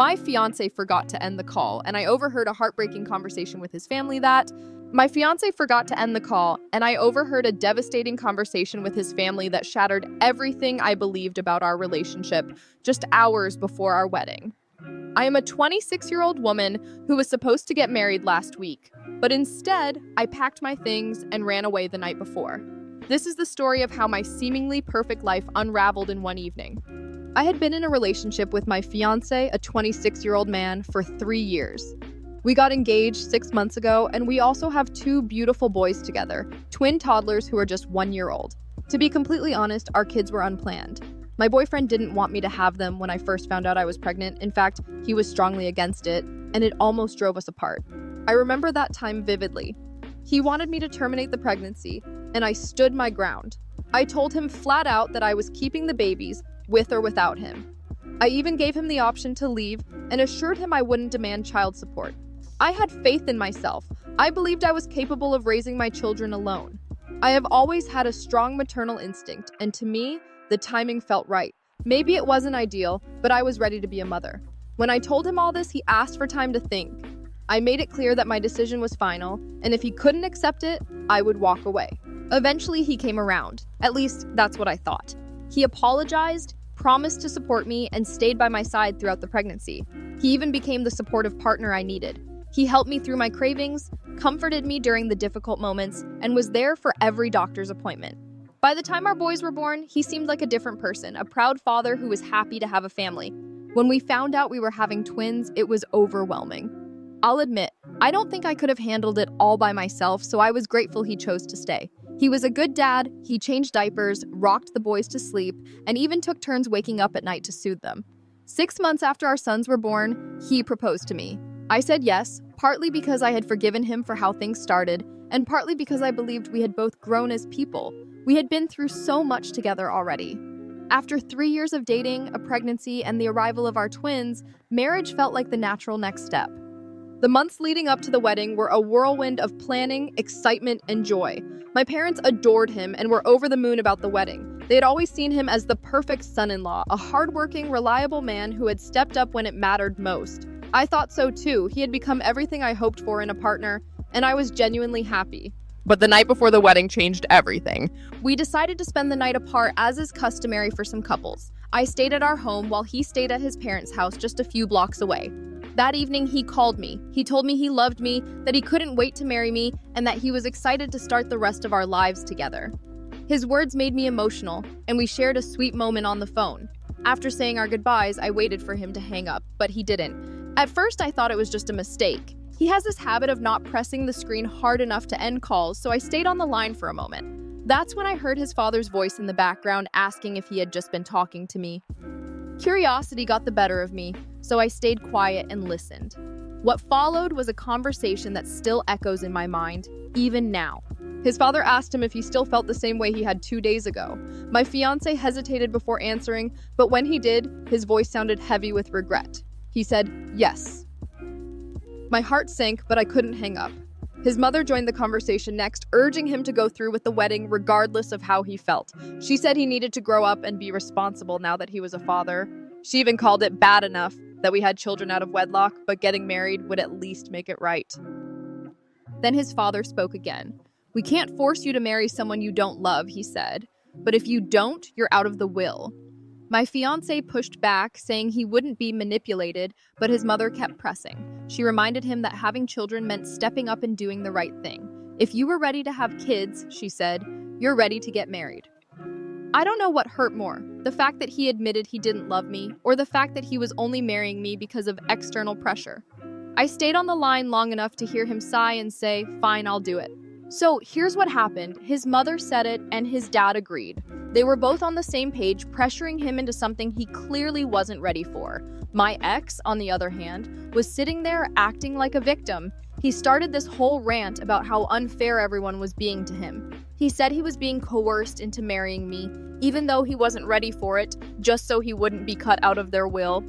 My fiance forgot to end the call, and I overheard a heartbreaking conversation with his family that devastating conversation with his family that shattered everything I believed about our relationship just hours before our wedding. I am a 26-year-old woman who was supposed to get married last week, but instead, I packed my things and ran away the night before. This is the story of how my seemingly perfect life unraveled in one evening. I had been in a relationship with my fiancé, a 26-year-old man, for 3 years. We got engaged 6 months ago, and we also have 2 beautiful boys together, twin toddlers who are just 1 year old. To be completely honest, our kids were unplanned. My boyfriend didn't want me to have them when I first found out I was pregnant. In fact, he was strongly against it, and it almost drove us apart. I remember that time vividly. He wanted me to terminate the pregnancy, and I stood my ground. I told him flat out that I was keeping the babies, with or without him. I even gave him the option to leave and assured him I wouldn't demand child support. I had faith in myself. I believed I was capable of raising my children alone. I have always had a strong maternal instinct, and to me, the timing felt right. Maybe it wasn't ideal, but I was ready to be a mother. When I told him all this, he asked for time to think. I made it clear that my decision was final, and if he couldn't accept it, I would walk away. Eventually, he came around. At least, that's what I thought. He apologized, promised to support me, and stayed by my side throughout the pregnancy. He even became the supportive partner I needed. He helped me through my cravings, comforted me during the difficult moments, and was there for every doctor's appointment. By the time our boys were born, he seemed like a different person, a proud father who was happy to have a family. When we found out we were having twins, it was overwhelming. I'll admit, I don't think I could have handled it all by myself, so I was grateful he chose to stay. He was a good dad, he changed diapers, rocked the boys to sleep, and even took turns waking up at night to soothe them. 6 months after our sons were born, he proposed to me. I said yes, partly because I had forgiven him for how things started, and partly because I believed we had both grown as people. We had been through so much together already. After 3 years of dating, a pregnancy, and the arrival of our twins, marriage felt like the natural next step. The months leading up to the wedding were a whirlwind of planning, excitement, and joy. My parents adored him and were over the moon about the wedding. They had always seen him as the perfect son-in-law, a hardworking, reliable man who had stepped up when it mattered most. I thought so too. He had become everything I hoped for in a partner, and I was genuinely happy. But the night before the wedding changed everything. We decided to spend the night apart, as is customary for some couples. I stayed at our home while he stayed at his parents' house just a few blocks away. That evening, he called me. He told me he loved me, that he couldn't wait to marry me, and that he was excited to start the rest of our lives together. His words made me emotional, and we shared a sweet moment on the phone. After saying our goodbyes, I waited for him to hang up, but he didn't. At first, I thought it was just a mistake. He has this habit of not pressing the screen hard enough to end calls, so I stayed on the line for a moment. That's when I heard his father's voice in the background asking if he had just been talking to me. Curiosity got the better of me, so I stayed quiet and listened. What followed was a conversation that still echoes in my mind, even now. His father asked him if he still felt the same way he had 2 days ago. My fiancé hesitated before answering, but when he did, his voice sounded heavy with regret. He said, "Yes." My heart sank, but I couldn't hang up. His mother joined the conversation next, urging him to go through with the wedding regardless of how he felt. She said he needed to grow up and be responsible now that he was a father. She even called it bad enough that we had children out of wedlock, but getting married would at least make it right. Then his father spoke again. "We can't force you to marry someone you don't love," he said. "But if you don't, you're out of the will." My fiancé pushed back, saying he wouldn't be manipulated, but his mother kept pressing. She reminded him that having children meant stepping up and doing the right thing. "If you were ready to have kids," she said, "you're ready to get married." I don't know what hurt more, the fact that he admitted he didn't love me, or the fact that he was only marrying me because of external pressure. I stayed on the line long enough to hear him sigh and say, "Fine, I'll do it." So here's what happened. His mother said it, and his dad agreed. They were both on the same page, pressuring him into something he clearly wasn't ready for. My ex, on the other hand, was sitting there acting like a victim. He started this whole rant about how unfair everyone was being to him. He said he was being coerced into marrying me, even though he wasn't ready for it, just so he wouldn't be cut out of their will.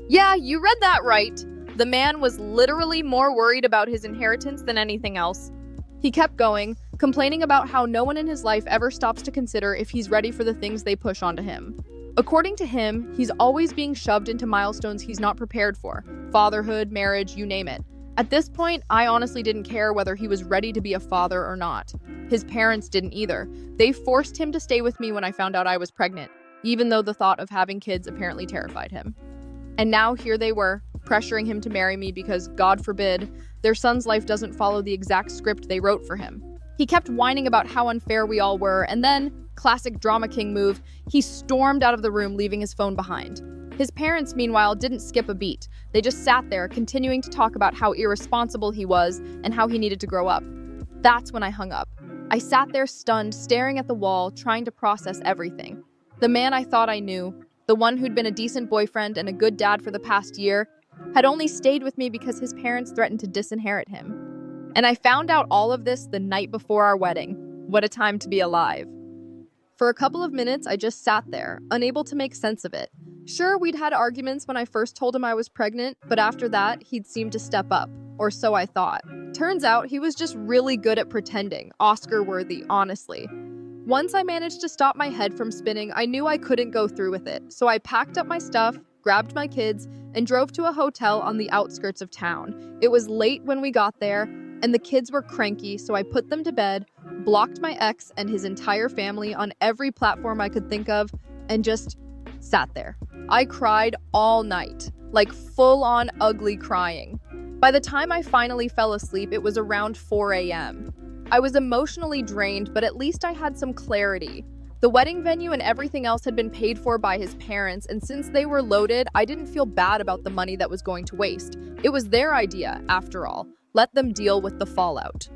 Yeah, you read that right. The man was literally more worried about his inheritance than anything else. He kept going, complaining about how no one in his life ever stops to consider if he's ready for the things they push onto him. According to him, he's always being shoved into milestones he's not prepared for. Fatherhood, marriage, you name it. At this point, I honestly didn't care whether he was ready to be a father or not. His parents didn't either. They forced him to stay with me when I found out I was pregnant, even though the thought of having kids apparently terrified him. And now here they were, pressuring him to marry me because, God forbid, their son's life doesn't follow the exact script they wrote for him. He kept whining about how unfair we all were, and then, classic drama king move, he stormed out of the room, leaving his phone behind. His parents, meanwhile, didn't skip a beat. They just sat there, continuing to talk about how irresponsible he was and how he needed to grow up. That's when I hung up. I sat there stunned, staring at the wall, trying to process everything. The man I thought I knew, the one who'd been a decent boyfriend and a good dad for the past year, had only stayed with me because his parents threatened to disinherit him. And I found out all of this the night before our wedding. What a time to be alive. For a couple of minutes, I just sat there, unable to make sense of it. Sure, we'd had arguments when I first told him I was pregnant, but after that, he'd seemed to step up, or so I thought. Turns out, he was just really good at pretending, Oscar-worthy, honestly. Once I managed to stop my head from spinning, I knew I couldn't go through with it, so I packed up my stuff, grabbed my kids, and drove to a hotel on the outskirts of town. It was late when we got there, and the kids were cranky, so I put them to bed, blocked my ex and his entire family on every platform I could think of, and just sat there. I cried all night, like full-on ugly crying. By the time I finally fell asleep, it was around 4 a.m. I was emotionally drained, but at least I had some clarity. The wedding venue and everything else had been paid for by his parents, and since they were loaded, I didn't feel bad about the money that was going to waste. It was their idea, after all. Let them deal with the fallout.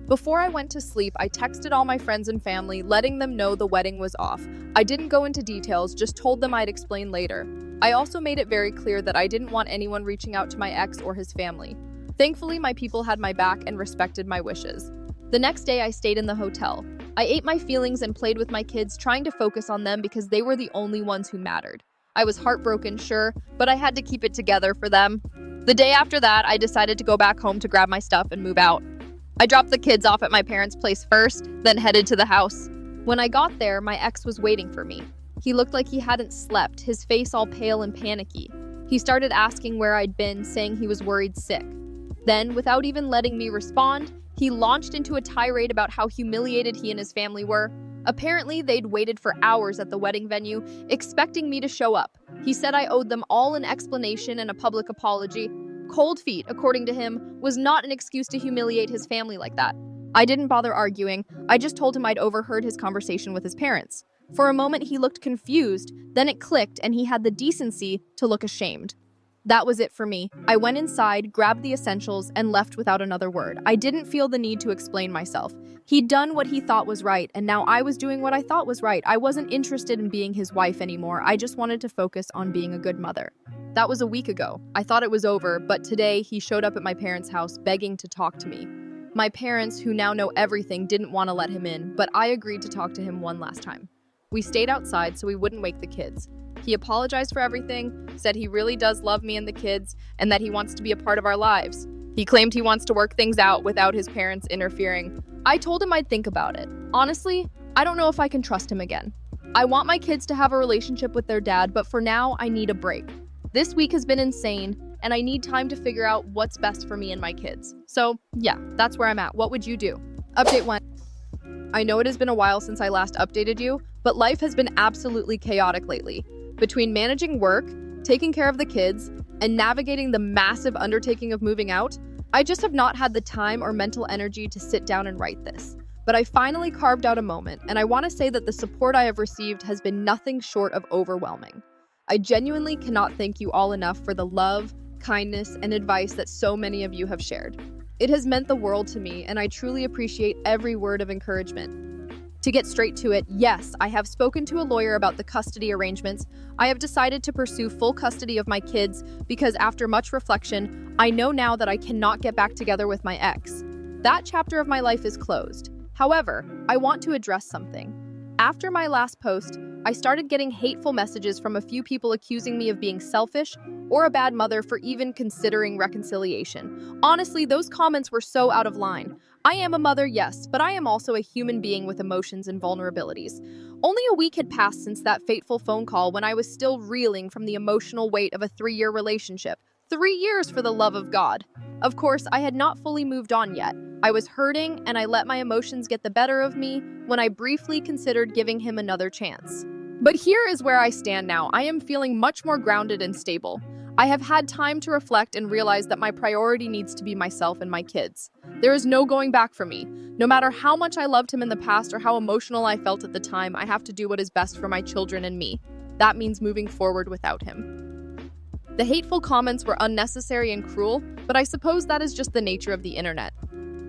Before I went to sleep, I texted all my friends and family, letting them know the wedding was off. I didn't go into details, just told them I'd explain later. I also made it very clear that I didn't want anyone reaching out to my ex or his family. Thankfully, my people had my back and respected my wishes. The next day, I stayed in the hotel. I ate my feelings and played with my kids, trying to focus on them because they were the only ones who mattered. I was heartbroken, sure, but I had to keep it together for them. The day after that, I decided to go back home to grab my stuff and move out. I dropped the kids off at my parents' place first, then headed to the house. When I got there, my ex was waiting for me. He looked like he hadn't slept, his face all pale and panicky. He started asking where I'd been, saying he was worried sick. Then, without even letting me respond, he launched into a tirade about how humiliated he and his family were. Apparently, they'd waited for hours at the wedding venue, expecting me to show up. He said I owed them all an explanation and a public apology. Cold feet, according to him, was not an excuse to humiliate his family like that. I didn't bother arguing. I just told him I'd overheard his conversation with his parents. For a moment, he looked confused, then it clicked and he had the decency to look ashamed. That was it for me. I went inside, grabbed the essentials, and left without another word. I didn't feel the need to explain myself. He'd done what he thought was right, and now I was doing what I thought was right. I wasn't interested in being his wife anymore. I just wanted to focus on being a good mother. That was a week ago. I thought it was over, but today he showed up at my parents' house begging to talk to me. My parents, who now know everything, didn't want to let him in, but I agreed to talk to him one last time. We stayed outside so we wouldn't wake the kids. He apologized for everything, said he really does love me and the kids, and that he wants to be a part of our lives. He claimed he wants to work things out without his parents interfering. I told him I'd think about it. Honestly, I don't know if I can trust him again. I want my kids to have a relationship with their dad, but for now, I need a break. This week has been insane, and I need time to figure out what's best for me and my kids. So, yeah, that's where I'm at. What would you do? Update 1. I know it has been a while since I last updated you, but life has been absolutely chaotic lately. Between managing work, taking care of the kids, and navigating the massive undertaking of moving out, I just have not had the time or mental energy to sit down and write this. But I finally carved out a moment, and I want to say that the support I have received has been nothing short of overwhelming. I genuinely cannot thank you all enough for the love, kindness, and advice that so many of you have shared. It has meant the world to me, and I truly appreciate every word of encouragement. To get straight to it, yes, I have spoken to a lawyer about the custody arrangements. I have decided to pursue full custody of my kids because after much reflection, I know now that I cannot get back together with my ex. That chapter of my life is closed. However, I want to address something. After my last post, I started getting hateful messages from a few people accusing me of being selfish or a bad mother for even considering reconciliation. Honestly, those comments were so out of line. I am a mother, yes, but I am also a human being with emotions and vulnerabilities. Only a week had passed since that fateful phone call when I was still reeling from the emotional weight of a 3-year relationship. 3 years, for the love of God. Of course, I had not fully moved on yet. I was hurting, and I let my emotions get the better of me when I briefly considered giving him another chance. But here is where I stand now. I am feeling much more grounded and stable. I have had time to reflect and realize that my priority needs to be myself and my kids. There is no going back for me. No matter how much I loved him in the past or how emotional I felt at the time, I have to do what is best for my children and me. That means moving forward without him. The hateful comments were unnecessary and cruel, but I suppose that is just the nature of the internet.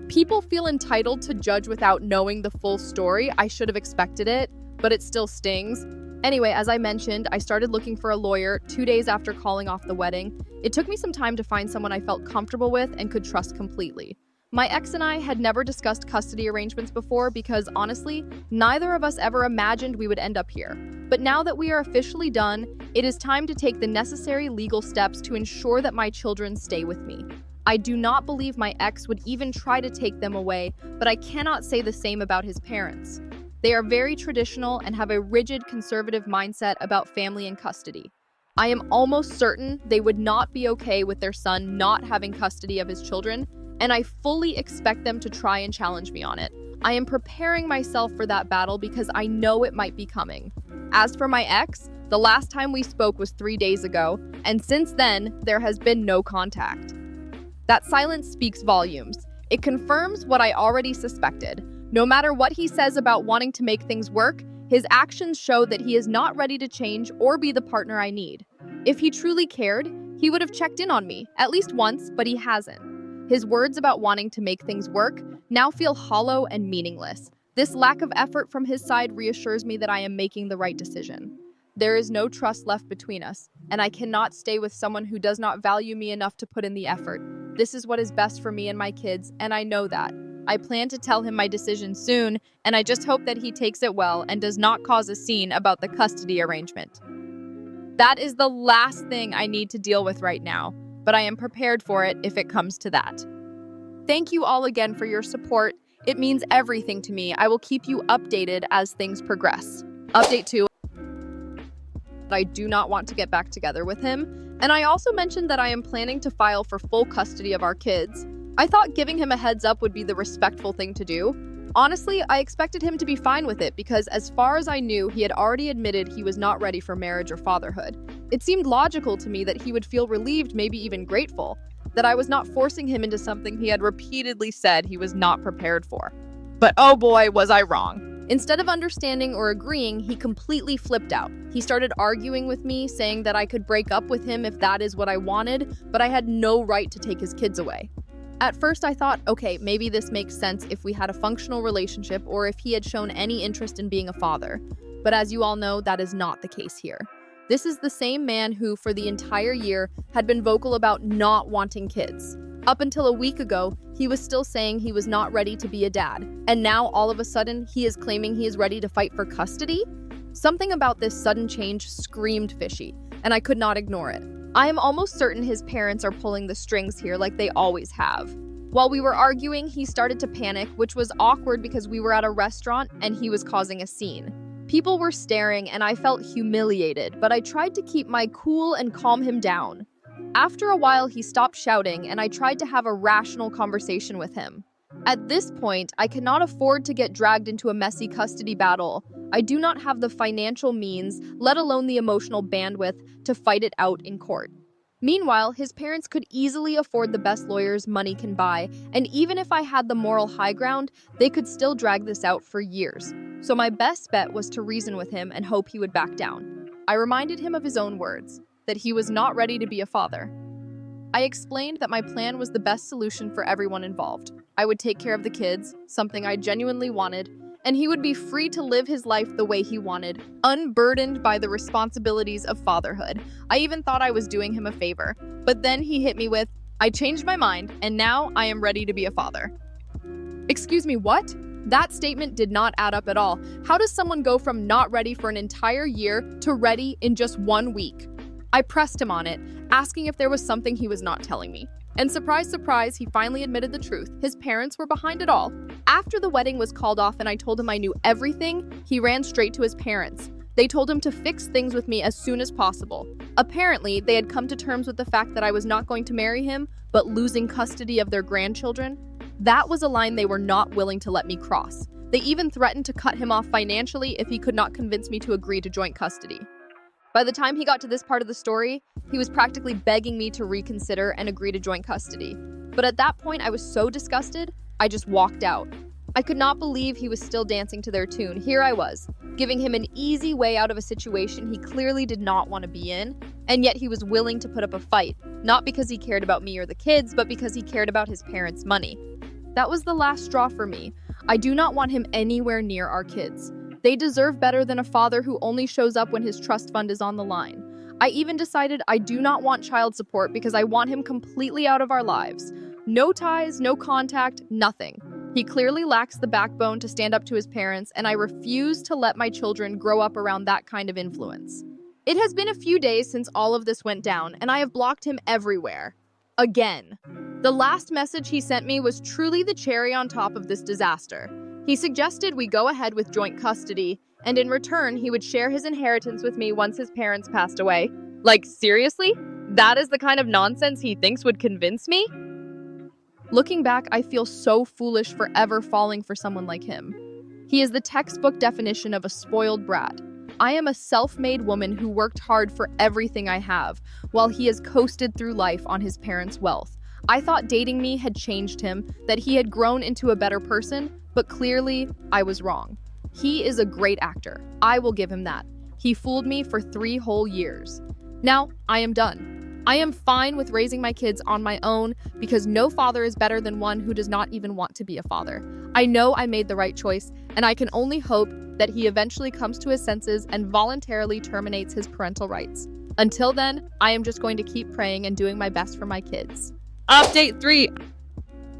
People feel entitled to judge without knowing the full story. I should have expected it, but it still stings. Anyway, as I mentioned, I started looking for a lawyer 2 days after calling off the wedding. It took me some time to find someone I felt comfortable with and could trust completely. My ex and I had never discussed custody arrangements before because, honestly, neither of us ever imagined we would end up here. But now that we are officially done, it is time to take the necessary legal steps to ensure that my children stay with me. I do not believe my ex would even try to take them away, but I cannot say the same about his parents. They are very traditional and have a rigid conservative mindset about family and custody. I am almost certain they would not be okay with their son not having custody of his children, and I fully expect them to try and challenge me on it. I am preparing myself for that battle because I know it might be coming. As for my ex, the last time we spoke was 3 days ago, and since then, there has been no contact. That silence speaks volumes. It confirms what I already suspected. No matter what he says about wanting to make things work, his actions show that he is not ready to change or be the partner I need. If he truly cared, he would have checked in on me, at least once, but he hasn't. His words about wanting to make things work now feel hollow and meaningless. This lack of effort from his side reassures me that I am making the right decision. There is no trust left between us, and I cannot stay with someone who does not value me enough to put in the effort. This is what is best for me and my kids, and I know that. I plan to tell him my decision soon, and I just hope that he takes it well and does not cause a scene about the custody arrangement. That is the last thing I need to deal with right now, but I am prepared for it if it comes to that. Thank you all again for your support. It means everything to me. I will keep you updated as things progress. Update 2. I do not want to get back together with him, and I also mentioned that I am planning to file for full custody of our kids. I thought giving him a heads up would be the respectful thing to do. Honestly, I expected him to be fine with it because as far as I knew, he had already admitted he was not ready for marriage or fatherhood. It seemed logical to me that he would feel relieved, maybe even grateful, that I was not forcing him into something he had repeatedly said he was not prepared for. But oh boy, was I wrong. Instead of understanding or agreeing, he completely flipped out. He started arguing with me, saying that I could break up with him if that is what I wanted, but I had no right to take his kids away. At first I thought, okay, maybe this makes sense if we had a functional relationship or if he had shown any interest in being a father. But as you all know, that is not the case here. This is the same man who, for the entire year, had been vocal about not wanting kids. Up until a week ago, he was still saying he was not ready to be a dad. And now, all of a sudden, he is claiming he is ready to fight for custody? Something about this sudden change screamed fishy, and I could not ignore it. I am almost certain his parents are pulling the strings here like they always have. While we were arguing, he started to panic, which was awkward because we were at a restaurant and he was causing a scene. People were staring and I felt humiliated, but I tried to keep my cool and calm him down. After a while, he stopped shouting and I tried to have a rational conversation with him. At this point, I cannot afford to get dragged into a messy custody battle. I do not have the financial means, let alone the emotional bandwidth, to fight it out in court. Meanwhile, his parents could easily afford the best lawyers money can buy, and even if I had the moral high ground, they could still drag this out for years. So my best bet was to reason with him and hope he would back down. I reminded him of his own words, that he was not ready to be a father. I explained that my plan was the best solution for everyone involved. I would take care of the kids, something I genuinely wanted, and he would be free to live his life the way he wanted, unburdened by the responsibilities of fatherhood. I even thought I was doing him a favor. But then he hit me with, I changed my mind, and now I am ready to be a father. Excuse me, what? That statement did not add up at all. How does someone go from not ready for an entire year to ready in just 1 week? I pressed him on it, asking if there was something he was not telling me. And surprise, surprise, he finally admitted the truth. His parents were behind it all. After the wedding was called off and I told him I knew everything, he ran straight to his parents. They told him to fix things with me as soon as possible. Apparently, they had come to terms with the fact that I was not going to marry him, but losing custody of their grandchildren. That was a line they were not willing to let me cross. They even threatened to cut him off financially if he could not convince me to agree to joint custody. By the time he got to this part of the story, he was practically begging me to reconsider and agree to joint custody. But at that point, I was so disgusted, I just walked out. I could not believe he was still dancing to their tune. Here I was, giving him an easy way out of a situation he clearly did not want to be in, and yet he was willing to put up a fight, not because he cared about me or the kids, but because he cared about his parents' money. That was the last straw for me. I do not want him anywhere near our kids. They deserve better than a father who only shows up when his trust fund is on the line. I even decided I do not want child support because I want him completely out of our lives. No ties, no contact, nothing. He clearly lacks the backbone to stand up to his parents, and I refuse to let my children grow up around that kind of influence. It has been a few days since all of this went down, and I have blocked him everywhere. Again. The last message he sent me was truly the cherry on top of this disaster. He suggested we go ahead with joint custody, and in return, he would share his inheritance with me once his parents passed away. Like, seriously? That is the kind of nonsense he thinks would convince me? Looking back, I feel so foolish for ever falling for someone like him. He is the textbook definition of a spoiled brat. I am a self-made woman who worked hard for everything I have, while he has coasted through life on his parents' wealth. I thought dating me had changed him, that he had grown into a better person, but clearly, I was wrong. He is a great actor. I will give him that. He fooled me for 3 whole years. Now, I am done. I am fine with raising my kids on my own because no father is better than one who does not even want to be a father. I know I made the right choice, and I can only hope that he eventually comes to his senses and voluntarily terminates his parental rights. Until then, I am just going to keep praying and doing my best for my kids. Update 3.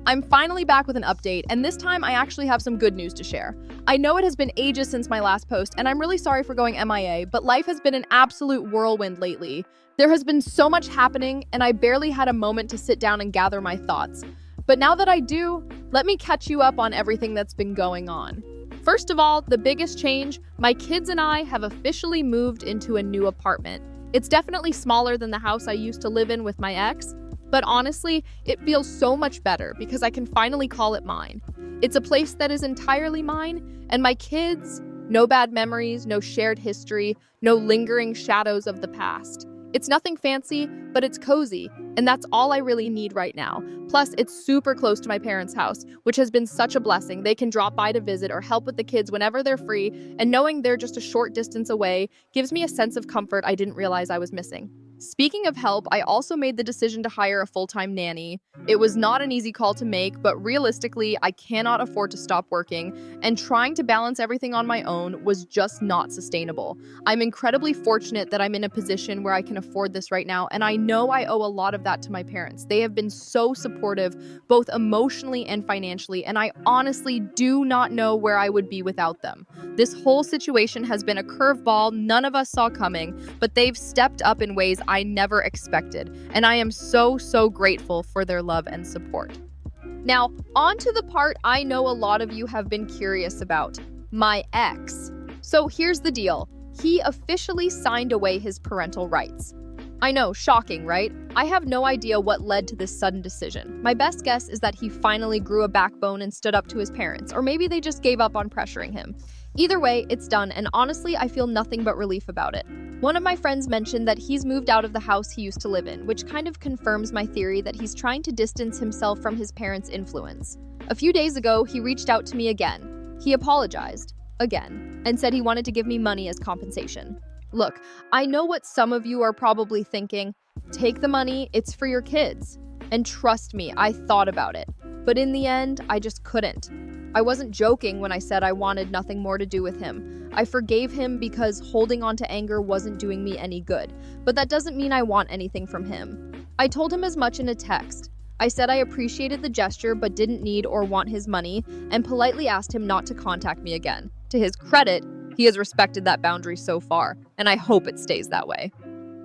I'm finally back with an update, and this time I actually have some good news to share. I know it has been ages since my last post, and I'm really sorry for going MIA, but life has been an absolute whirlwind lately. There has been so much happening, and I barely had a moment to sit down and gather my thoughts. But now that I do, let me catch you up on everything that's been going on. First of all, the biggest change, my kids and I have officially moved into a new apartment. It's definitely smaller than the house I used to live in with my ex, but honestly, it feels so much better because I can finally call it mine. It's a place that is entirely mine, and my kids, no bad memories, no shared history, no lingering shadows of the past. It's nothing fancy, but it's cozy, and that's all I really need right now. Plus, it's super close to my parents' house, which has been such a blessing. They can drop by to visit or help with the kids whenever they're free, and knowing they're just a short distance away gives me a sense of comfort I didn't realize I was missing. Speaking of help, I also made the decision to hire a full-time nanny. It was not an easy call to make, but realistically, I cannot afford to stop working, and trying to balance everything on my own was just not sustainable. I'm incredibly fortunate that I'm in a position where I can afford this right now, and I know I owe a lot of that to my parents. They have been so supportive, both emotionally and financially, and I honestly do not know where I would be without them. This whole situation has been a curveball none of us saw coming, but they've stepped up in ways I never expected, and I am so grateful for their love and support. Now, on to the part I know a lot of you have been curious about, my ex. So here's the deal. He officially signed away his parental rights. I know, shocking, right? I have no idea what led to this sudden decision. My best guess is that he finally grew a backbone and stood up to his parents, or maybe they just gave up on pressuring him. Either way, it's done, and honestly, I feel nothing but relief about it. One of my friends mentioned that he's moved out of the house he used to live in, which kind of confirms my theory that he's trying to distance himself from his parents' influence. A few days ago, he reached out to me again. He apologized, again, and said he wanted to give me money as compensation. Look, I know what some of you are probably thinking. Take the money, it's for your kids. And trust me, I thought about it. But in the end, I just couldn't. I wasn't joking when I said I wanted nothing more to do with him. I forgave him because holding on to anger wasn't doing me any good. But that doesn't mean I want anything from him. I told him as much in a text. I said I appreciated the gesture but didn't need or want his money, and politely asked him not to contact me again. To his credit, he has respected that boundary so far, and I hope it stays that way.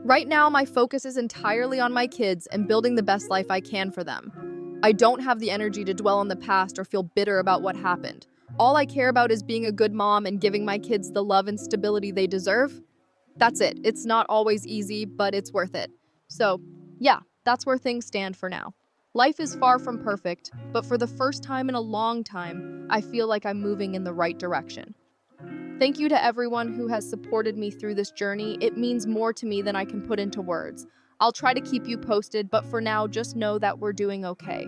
Right now, my focus is entirely on my kids and building the best life I can for them. I don't have the energy to dwell on the past or feel bitter about what happened. All I care about is being a good mom and giving my kids the love and stability they deserve. That's it. It's not always easy, but it's worth it. So, yeah, that's where things stand for now. Life is far from perfect, but for the first time in a long time, I feel like I'm moving in the right direction. Thank you to everyone who has supported me through this journey. It means more to me than I can put into words. I'll try to keep you posted, but for now, just know that we're doing okay.